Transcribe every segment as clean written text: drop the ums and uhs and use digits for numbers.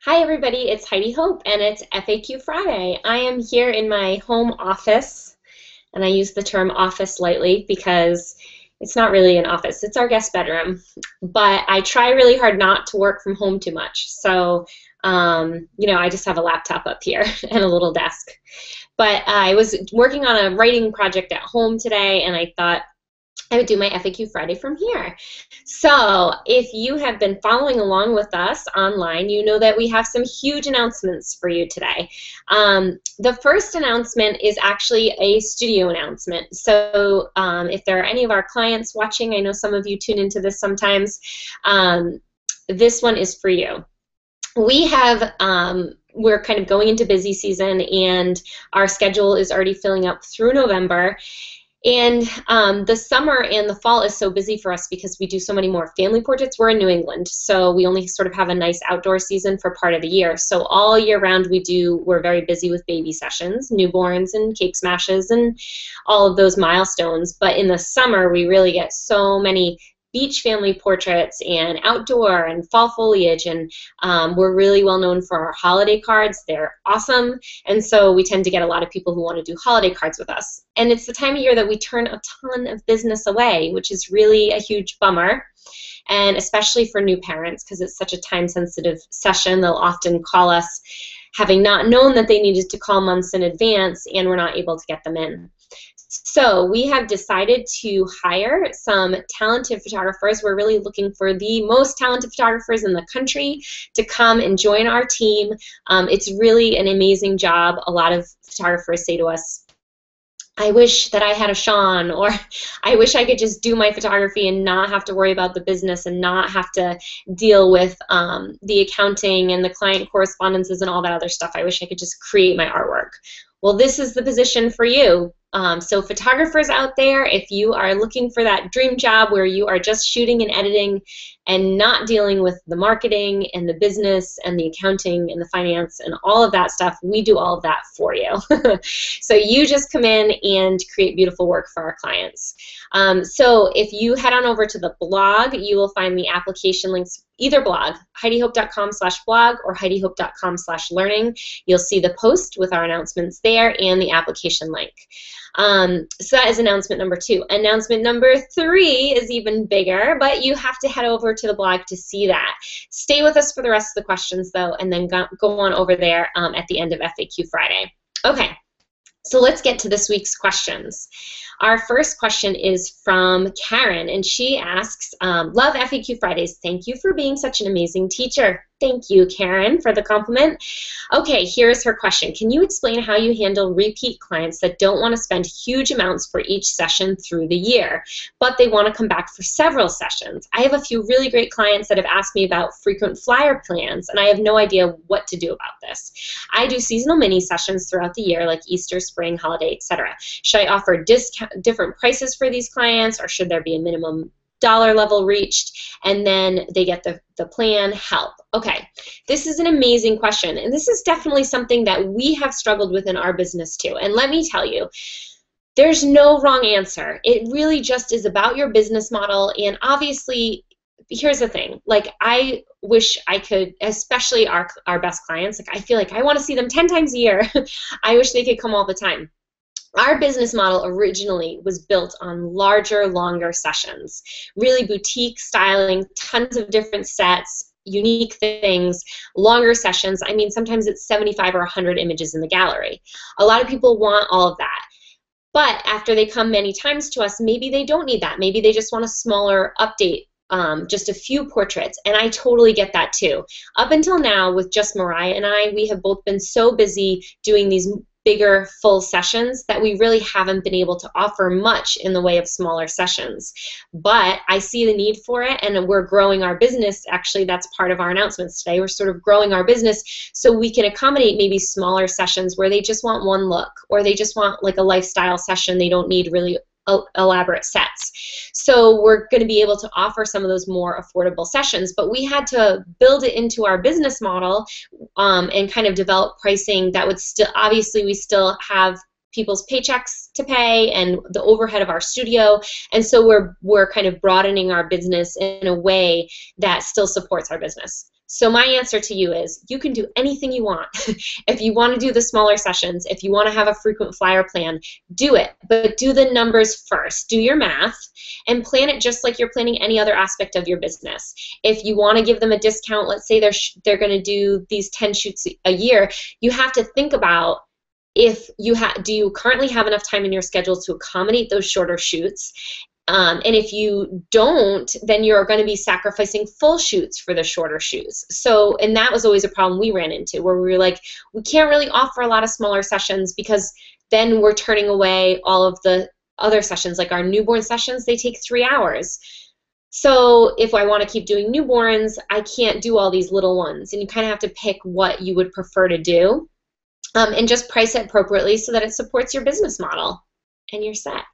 Hi everybody, it's Heidi Hope and it's FAQ Friday. I am here in my home office, and I use the term office lightly because it's not really an office, it's our guest bedroom. But I try really hard not to work from home too much. So, I just have a laptop up here and a little desk. But I was working on a writing project at home today, and I thought I would do my FAQ Friday from here. So if you have been following along with us online, you know that we have some huge announcements for you today. The first announcement is actually a studio announcement. So if there are any of our clients watching, I know some of you tune into this sometimes, this one is for you. We're kind of going into busy season, and our schedule is already filling up through November. And the summer and the fall is so busy for us because we do so many more family portraits. We're in New England, so we only sort of have a nice outdoor season for part of the year. So all year round we're very busy with baby sessions, newborns and cake smashes and all of those milestones. But in the summer we really get so many beach family portraits and outdoor and fall foliage, and we're really well known for our holiday cards. They're awesome, and so we tend to get a lot of people who want to do holiday cards with us. And it's the time of year that we turn a ton of business away, which is really a huge bummer, and especially for new parents because it's such a time-sensitive session. They'll often call us having not known that they needed to call months in advance, and we're not able to get them in. So we have decided to hire some talented photographers. We're really looking for the most talented photographers in the country to come and join our team. It's really an amazing job. A lot of photographers say to us, I wish that I had a Sean, or I wish I could just do my photography and not have to worry about the business and not have to deal with the accounting and the client correspondences and all that other stuff. I wish I could just create my artwork. Well, this is the position for you. So photographers out there, if you are looking for that dream job where you are just shooting and editing and not dealing with the marketing and the business and the accounting and the finance and all of that stuff, we do all of that for you. So you just come in and create beautiful work for our clients. So if you head on over to the blog, you will find the application links, either blog, HeidiHope.com/blog or HeidiHope.com/learning. You'll see the post with our announcements there and the application link. So that is announcement number 2. Announcement number 3 is even bigger, but you have to head over to the blog to see that. Stay with us for the rest of the questions, though, and then go on over there at the end of FAQ Friday. Okay, so let's get to this week's questions. Our first question is from Karen, and she asks, love FAQ Fridays. Thank you for being such an amazing teacher. Thank you, Karen, for the compliment. Okay, here's her question. Can you explain how you handle repeat clients that don't want to spend huge amounts for each session through the year, but they want to come back for several sessions? I have a few really great clients that have asked me about frequent flyer plans, and I have no idea what to do about this. I do seasonal mini sessions throughout the year, like Easter, spring, holiday, etc. Should I offer different prices for these clients, or should there be a minimum dollar level reached, and then they get the plan? Help. Okay, this is an amazing question, and this is definitely something that we have struggled with in our business too. And let me tell you, there's no wrong answer. It really just is about your business model. And obviously, here's the thing, like, I wish I could, especially our best clients, like, I feel like I want to see them 10 times a year. I wish they could come all the time. Our business model originally was built on larger, longer sessions, really boutique styling, tons of different sets, unique things, longer sessions. I mean, sometimes it's 75 or 100 images in the gallery. A lot of people want all of that. But after they come many times to us, maybe they don't need that. Maybe they just want a smaller update, just a few portraits, and I totally get that too. Up until now, with just Mariah and I, we have both been so busy doing these bigger full sessions that we really haven't been able to offer much in the way of smaller sessions. But I see the need for it, and we're growing our business. Actually, that's part of our announcements today. We're sort of growing our business so we can accommodate maybe smaller sessions where they just want one look, or they just want like a lifestyle session. They don't need really elaborate sets. So we're going to be able to offer some of those more affordable sessions, but we had to build it into our business model and kind of develop pricing that would still, obviously we still have people's paychecks to pay and the overhead of our studio. And so we're kind of broadening our business in a way that still supports our business. So my answer to you is you can do anything you want. If you want to do the smaller sessions, if you want to have a frequent flyer plan, do it. But do the numbers first. Do your math and plan it just like you're planning any other aspect of your business. If you want to give them a discount, let's say they're going to do these 10 shoots a year, you have to think about if you do you currently have enough time in your schedule to accommodate those shorter shoots? And if you don't, then you're going to be sacrificing full shoots for the shorter shoots. So, and that was always a problem we ran into, where we were like, we can't really offer a lot of smaller sessions because then we're turning away all of the other sessions, like our newborn sessions, they take 3 hours. So if I want to keep doing newborns, I can't do all these little ones. And you kind of have to pick what you would prefer to do, and just price it appropriately so that it supports your business model. And you're set.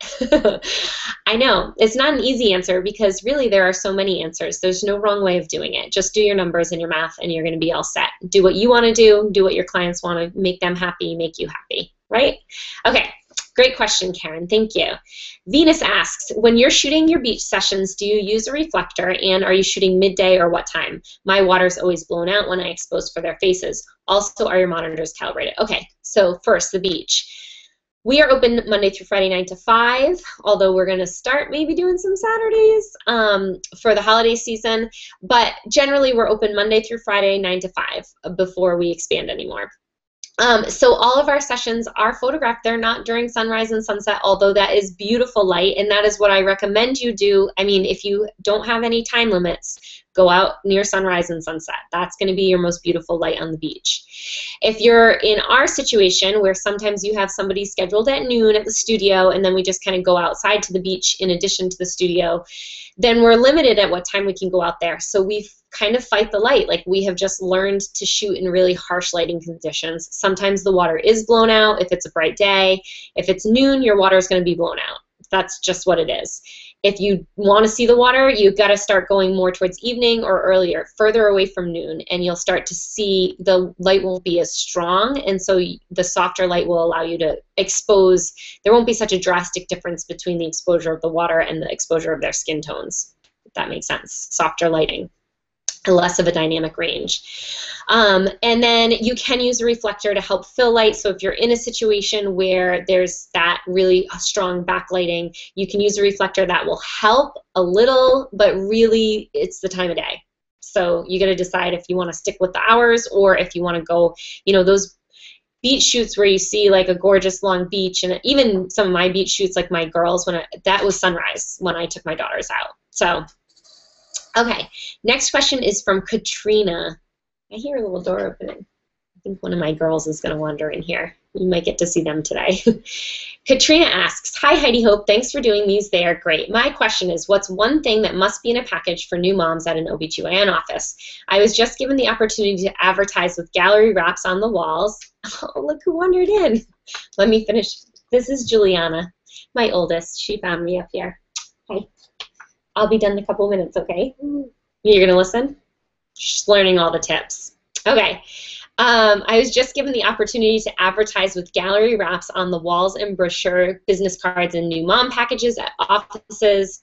I know, it's not an easy answer because really there are so many answers. There's no wrong way of doing it. Just do your numbers and your math and you're going to be all set. Do what you want to do what your clients want to, make them happy, make you happy, right? Okay, great question, Karen. Thank you. Venus asks, when you're shooting your beach sessions, do you use a reflector, and are you shooting midday or what time? My water's always blown out when I expose for their faces. Also, are your monitors calibrated? Okay, so first, the beach. We are open Monday through Friday, 9 to 5, although we're going to start maybe doing some Saturdays for the holiday season. But generally, we're open Monday through Friday, 9 to 5, before we expand anymore. So all of our sessions are photographed. They're not during sunrise and sunset, although that is beautiful light, and that is what I recommend you do. I mean, if you don't have any time limits, go out near sunrise and sunset. That's going to be your most beautiful light on the beach. If you're in our situation where sometimes you have somebody scheduled at noon at the studio and then we just kind of go outside to the beach in addition to the studio, then we're limited at what time we can go out there. So we kind of fight the light. Like, we have just learned to shoot in really harsh lighting conditions. Sometimes the water is blown out if it's a bright day. If it's noon, your water is going to be blown out. That's just what it is. If you want to see the water, you've got to start going more towards evening or earlier, further away from noon, and you'll start to see the light won't be as strong, and so the softer light will allow you to expose. There won't be such a drastic difference between the exposure of the water and the exposure of their skin tones, if that makes sense. Softer lighting. Less of a dynamic range. And then you can use a reflector to help fill light. So if you're in a situation where there's that really strong backlighting, you can use a reflector. That will help a little, but really it's the time of day. So you got to decide if you want to stick with the hours or if you want to go, you know, those beach shoots where you see like a gorgeous long beach, and even some of my beach shoots, like my girls, that was sunrise when I took my daughters out. So okay, next question is from Katrina. I hear a little door opening. I think one of my girls is going to wander in here. You might get to see them today. Katrina asks, hi Heidi Hope, thanks for doing these. They are great. My question is, what's one thing that must be in a package for new moms at an OBGYN office? I was just given the opportunity to advertise with gallery wraps on the walls. Oh, look who wandered in. Let me finish. This is Juliana, my oldest. She found me up here. Hi. I'll be done in a couple minutes, okay? You're going to listen? She's learning all the tips. Okay. I was just given the opportunity to advertise with gallery wraps on the walls and brochure business cards and new mom packages at offices.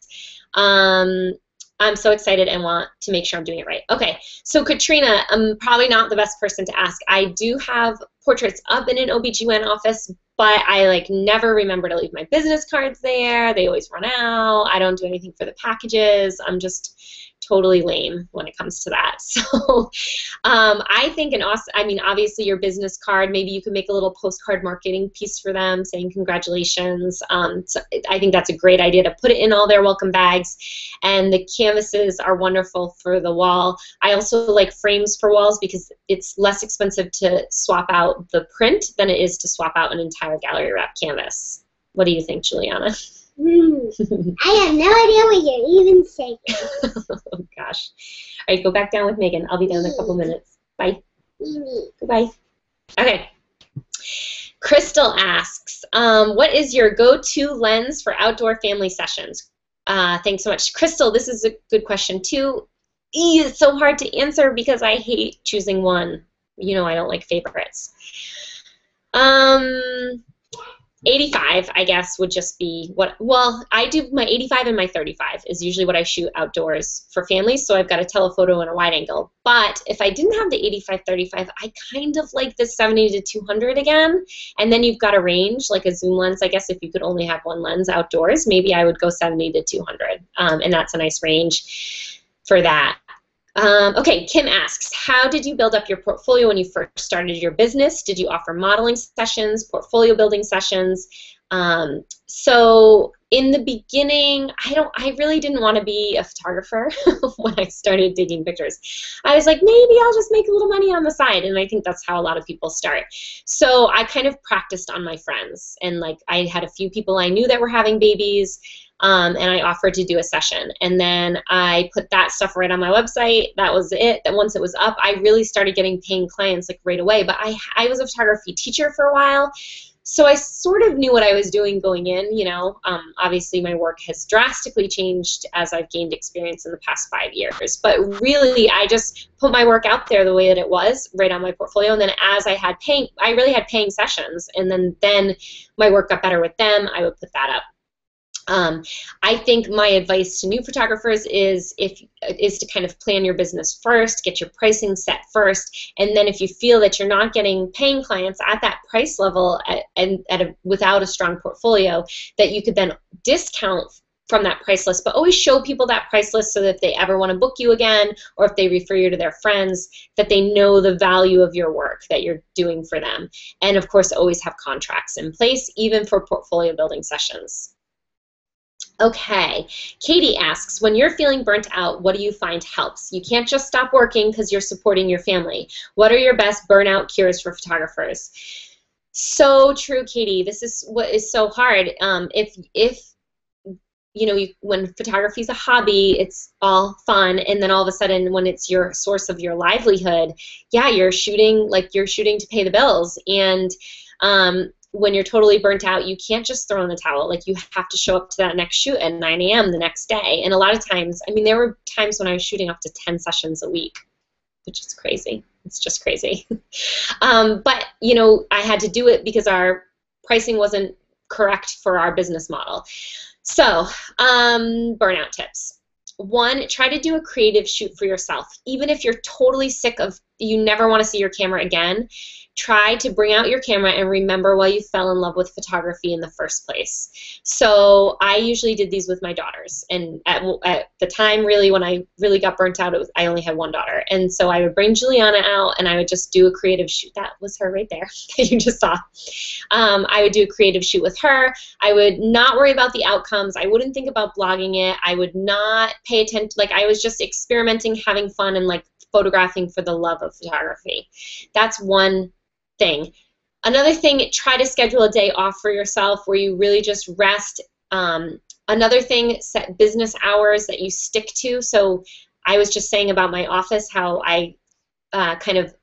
I'm so excited and want to make sure I'm doing it right. Okay, so Katrina, I'm probably not the best person to ask. I do have portraits up in an OBGYN office, but I never remember to leave my business cards there. They always run out. I don't do anything for the packages. I'm just totally lame when it comes to that. So I think obviously your business card, maybe you could make a little postcard marketing piece for them saying congratulations. So I think that's a great idea to put it in all their welcome bags. And the canvases are wonderful for the wall. I also like frames for walls because it's less expensive to swap out the print than it is to swap out an entire gallery wrap canvas. What do you think, Juliana? I have no idea what you're even saying. Oh, gosh. All right, go back down with Megan. I'll be down in a couple minutes. Bye. Goodbye. Okay. Crystal asks, what is your go-to lens for outdoor family sessions? Thanks so much. Crystal, this is a good question, too. It's so hard to answer because I hate choosing one. You know I don't like favorites. 85, I guess, would just be well, I do my 85 and my 35 is usually what I shoot outdoors for families, so I've got a telephoto and a wide angle. But if I didn't have the 85-35, I kind of like the 70 to 200 again, and then you've got a range, like a zoom lens. I guess if you could only have one lens outdoors, maybe I would go 70 to 200, and that's a nice range for that. Okay, Kim asks, how did you build up your portfolio when you first started your business? Did you offer modeling sessions, portfolio building sessions? So in the beginning, I really didn't want to be a photographer when I started taking pictures. I was like, maybe I'll just make a little money on the side, and I think that's how a lot of people start. So I kind of practiced on my friends, and like I had a few people I knew that were having babies. And I offered to do a session, and then I put that stuff right on my website. That was it. That once it was up, I really started getting paying clients like right away. But I was a photography teacher for a while, so I sort of knew what I was doing going in. You know, obviously my work has drastically changed as I've gained experience in the past 5 years. But really, I just put my work out there the way that it was, right on my portfolio. And then as I really had paying sessions, and then my work got better with them. I would put that up. I think my advice to new photographers is to kind of plan your business first, get your pricing set first, and then if you feel that you're not getting paying clients at that price level without a strong portfolio, that you could then discount from that price list, but always show people that price list so that if they ever want to book you again, or if they refer you to their friends, that they know the value of your work that you're doing for them. And of course, always have contracts in place, even for portfolio building sessions. Okay, Katie asks, when you're feeling burnt out, what do you find helps? You can't just stop working because you're supporting your family. What are your best burnout cures for photographers? So true, Katie. This is what is so hard. If you know, when photography is a hobby, it's all fun, and then all of a sudden, when it's your source of your livelihood, yeah, you're shooting to pay the bills, and when you're totally burnt out, you can't just throw in the towel. Like, you have to show up to that next shoot at 9 a.m. the next day. And a lot of times, I mean, there were times when I was shooting up to 10 sessions a week, which is crazy. It's just crazy. But, you know, I had to do it because our pricing wasn't correct for our business model. So, burnout tips. 1, try to do a creative shoot for yourself. Even if you're totally sick of, you never want to see your camera again, try to bring out your camera and remember why you fell in love with photography in the first place. So I usually did these with my daughters, and at the time, really, when I really got burnt out, I only had one daughter, and so I would bring Juliana out and I would just do a creative shoot. That was her right there that you just saw. I would do a creative shoot with her. I would not worry about the outcomes. I wouldn't think about blogging it. I would not pay attention. Like, I was just experimenting, having fun, and like photographing for the love of photography. That's one thing. Another thing, try to schedule a day off for yourself where you really just rest. Another thing, set business hours that you stick to. So I was just saying about my office, how I kind of,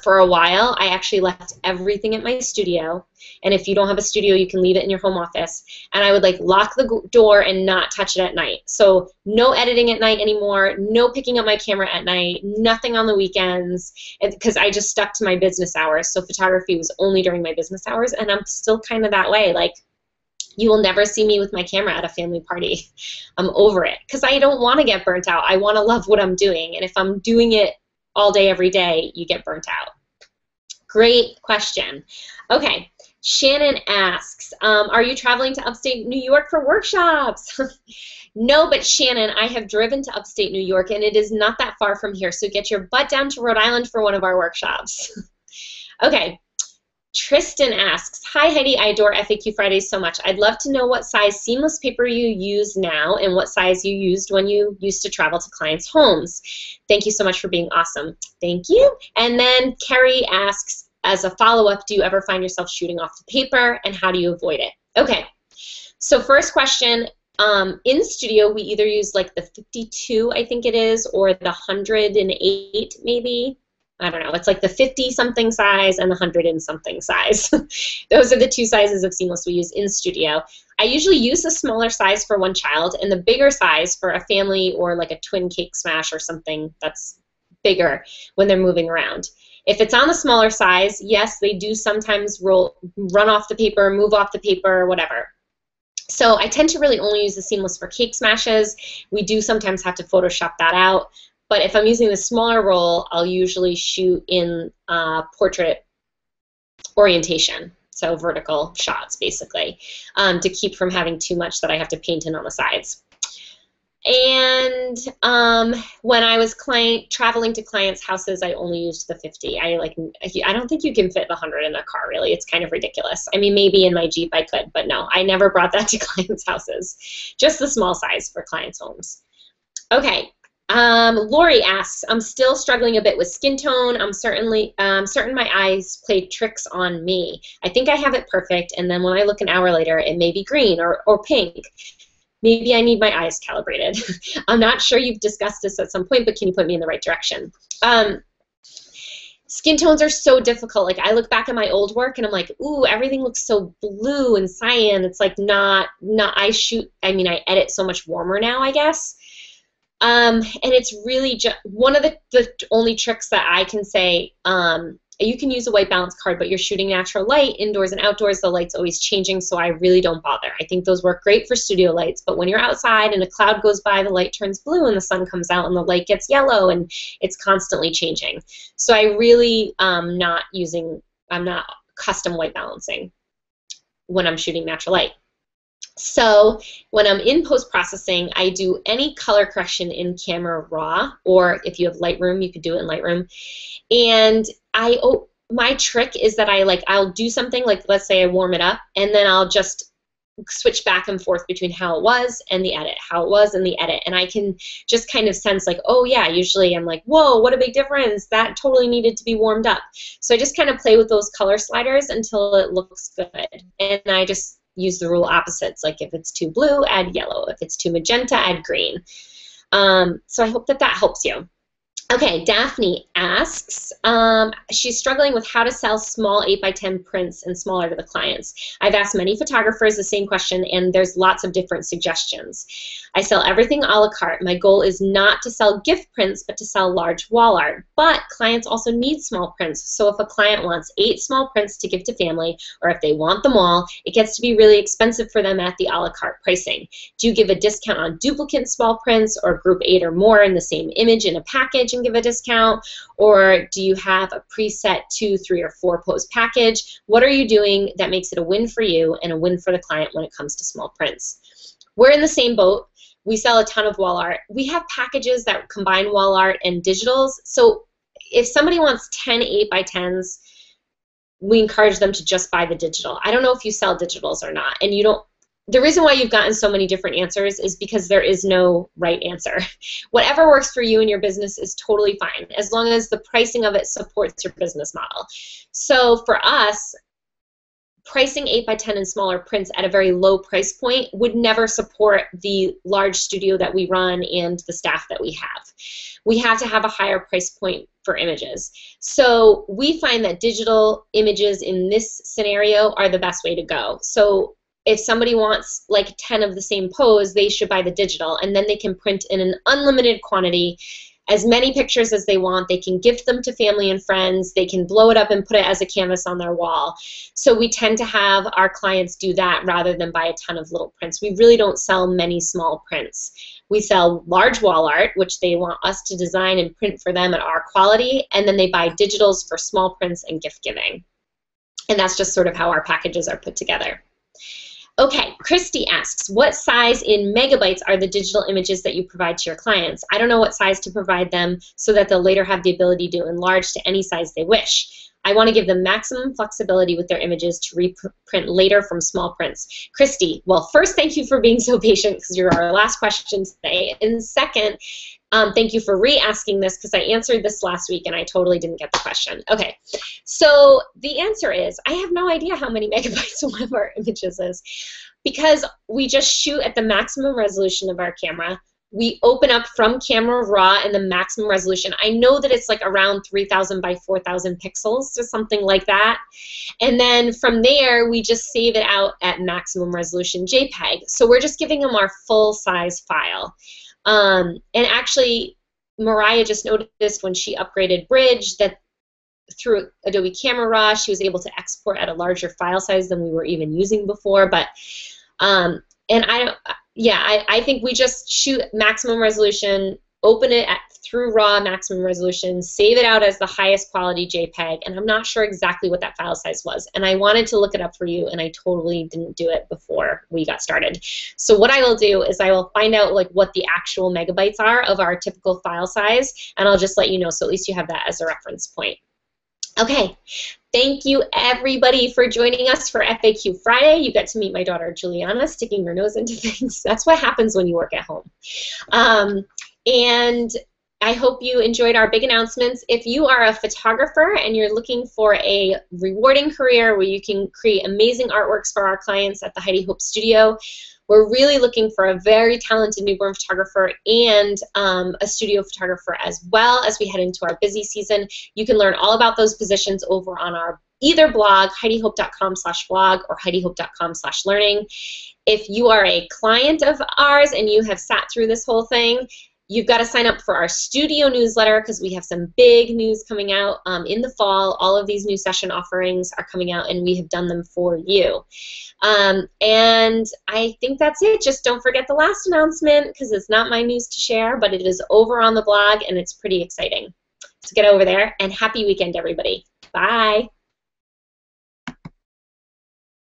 for a while, I actually left everything at my studio. And if you don't have a studio, you can leave it in your home office. And I would like lock the door and not touch it at night. So no editing at night anymore, no picking up my camera at night, nothing on the weekends, because I just stuck to my business hours. So photography was only during my business hours, and I'm still kind of that way. Like, you will never see me with my camera at a family party. I'm over it, because I don't want to get burnt out. I want to love what I'm doing. And if I'm doing it all day, every day, you get burnt out. Great question. Okay, Shannon asks, are you traveling to upstate New York for workshops? No, but Shannon, I have driven to upstate New York, and it is not that far from here, so get your butt down to Rhode Island for one of our workshops. Okay, Tristan asks, hi Heidi, I adore FAQ Fridays so much. I'd love to know what size seamless paper you use now and what size you used when you used to travel to clients' homes. Thank you so much for being awesome. Thank you. And then Kerry asks, as a follow-up, do you ever find yourself shooting off the paper, and how do you avoid it? Okay, so first question, in studio we either use like the 52, I think it is, or the 108 maybe. I don't know, it's like the 50-something size and the 100-something size. Those are the two sizes of seamless we use in studio. I usually use the smaller size for one child and the bigger size for a family or like a twin cake smash or something that's bigger when they're moving around. If it's on the smaller size, yes, they do sometimes run off the paper, move off the paper, whatever. So I tend to really only use the seamless for cake smashes. We do sometimes have to Photoshop that out. But if I'm using the smaller roll, I'll usually shoot in portrait orientation, so vertical shots basically, to keep from having too much that I have to paint in on the sides. And when I was traveling to clients' houses, I only used the 50. I don't think you can fit the 100 in a car, really. It's kind of ridiculous. I mean, maybe in my Jeep I could, but no, I never brought that to clients' houses. Just the small size for clients' homes. Okay. Lori asks, I'm still struggling a bit with skin tone. I'm certain my eyes play tricks on me. I think I have it perfect, and then when I look an hour later, it may be green or pink. Maybe I need my eyes calibrated. I'm not sure you've discussed this at some point, but can you put me in the right direction? Skin tones are so difficult. Like, I look back at my old work and I'm like, ooh, everything looks so blue and cyan. It's like I edit so much warmer now, I guess. And it's really just one of the only tricks that I can say. You can use a white balance card, but you're shooting natural light indoors and outdoors. The light's always changing, so I really don't bother. I think those work great for studio lights, but when you're outside and a cloud goes by, the light turns blue and the sun comes out and the light gets yellow, and it's constantly changing. So I really I'm not custom white balancing when I'm shooting natural light. So when I'm in post-processing, I do any color correction in Camera Raw, or if you have Lightroom, you could do it in Lightroom. And my trick is that I'll do something, like let's say I warm it up, and then I'll just switch back and forth between how it was and the edit, how it was and the edit. And I can just kind of sense like, oh yeah, usually I'm like, whoa, what a big difference. That totally needed to be warmed up. So I just kind of play with those color sliders until it looks good. And I just use the rule opposites. Like if it's too blue, add yellow. If it's too magenta, add green. So I hope that helps you. Okay, Daphne asks, she's struggling with how to sell small 8x10 prints and smaller to the clients. I've asked many photographers the same question, and there's lots of different suggestions. I sell everything a la carte. My goal is not to sell gift prints, but to sell large wall art. But clients also need small prints, so if a client wants 8 small prints to give to family, or if they want them all, it gets to be really expensive for them at the a la carte pricing. Do you give a discount on duplicate small prints, or group 8 or more in the same image in a package and give a discount, or do you have a preset 2, 3, or 4 pose package? What are you doing that makes it a win for you and a win for the client when it comes to small prints? We're in the same boat. We sell a ton of wall art. We have packages that combine wall art and digitals. So if somebody wants 10 8x10s, we encourage them to just buy the digital. I don't know if you sell digitals or not, and you don't. The reason why you've gotten so many different answers is because there is no right answer. Whatever works for you and your business is totally fine, as long as the pricing of it supports your business model. So for us, pricing 8x10 and smaller prints at a very low price point would never support the large studio that we run and the staff that we have. We have to have a higher price point for images. So we find that digital images in this scenario are the best way to go. So if somebody wants like 10 of the same pose, they should buy the digital, and then they can print in an unlimited quantity, as many pictures as they want. They can gift them to family and friends. They can blow it up and put it as a canvas on their wall. So we tend to have our clients do that rather than buy a ton of little prints. We really don't sell many small prints. We sell large wall art, which they want us to design and print for them at our quality, and then they buy digitals for small prints and gift giving. And that's just sort of how our packages are put together. Okay, Christy asks, what size in megabytes are the digital images that you provide to your clients? I don't know what size to provide them so that they'll later have the ability to enlarge to any size they wish. I want to give them maximum flexibility with their images to reprint later from small prints. Christy, well, first, thank you for being so patient because you're our last question today. And second, thank you for re-asking this because I answered this last week and I totally didn't get the question. Okay, so the answer is I have no idea how many megabytes one of our images is because we just shoot at the maximum resolution of our camera. We open up from Camera Raw in the maximum resolution. I know that it's like around 3,000 by 4,000 pixels or something like that. And then from there, we just save it out at maximum resolution JPEG. So we're just giving them our full size file. And actually, Mariah just noticed when she upgraded Bridge that through Adobe Camera Raw, she was able to export at a larger file size than we were even using before. But and I think we just shoot maximum resolution, open it through RAW maximum resolution, save it out as the highest quality JPEG, and I'm not sure exactly what that file size was. And I wanted to look it up for you, and I totally didn't do it before we got started. So what I will do is I will find out like what the actual megabytes are of our typical file size, and I'll just let you know, so at least you have that as a reference point. Okay, thank you everybody for joining us for FAQ Friday. You got to meet my daughter Juliana sticking her nose into things. That's what happens when you work at home. And I hope you enjoyed our big announcements. If you are a photographer and you're looking for a rewarding career where you can create amazing artworks for our clients at the Heidi Hope Studio, we're really looking for a very talented newborn photographer and a studio photographer as well as we head into our busy season. You can learn all about those positions over on our either blog, HeidiHope.com/blog or HeidiHope.com/learning. If you are a client of ours and you have sat through this whole thing, you've got to sign up for our studio newsletter because we have some big news coming out in the fall. All of these new session offerings are coming out, and we have done them for you. And I think that's it. Just don't forget the last announcement because it's not my news to share, but it is over on the blog, and it's pretty exciting. So get over there, and happy weekend, everybody. Bye.